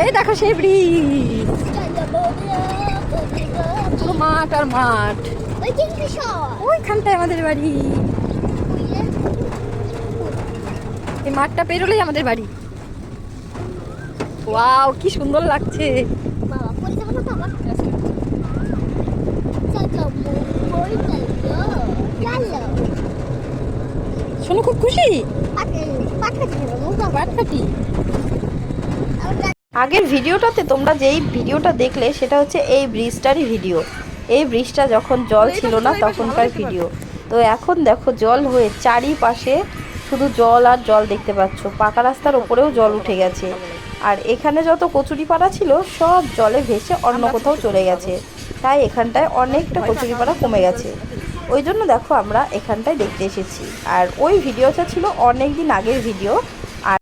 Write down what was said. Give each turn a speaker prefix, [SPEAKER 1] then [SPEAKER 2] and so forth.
[SPEAKER 1] এই দেখো সেই ব্রিজ, পুরো মাঠ আর মাঠ। ওইখানটায় আমাদের বাড়ি, এই মাঠটা পেরোলেই আমাদের বাড়ি। ওয়াও কি সুন্দর লাগছে। শোনো খুব খুশি। আগের ভিডিওটাতে তোমরা যেই ভিডিওটা দেখলে সেটা হচ্ছে এই ব্রিজটারই ভিডিও। এই ব্রিজটা যখন জল ছিল না তখনকার ভিডিও। তো এখন দেখো জল হয়ে চারিপাশে শুধু জল আর জল দেখতে পাচ্ছ। পাকা রাস্তার ওপরেও জল উঠে গেছে। আর এখানে যত কচুরিপানা ছিল সব জলে ভেসে অন্য কোথাও চলে গেছে। তাই এখানটায় অনেকটা কচুরিপানা কমে গেছে। ওই জন্য দেখো আমরা এখানটায় দেখতে এসেছি। আর ওই ভিডিওটা ছিল অনেক দিন আগের ভিডিও।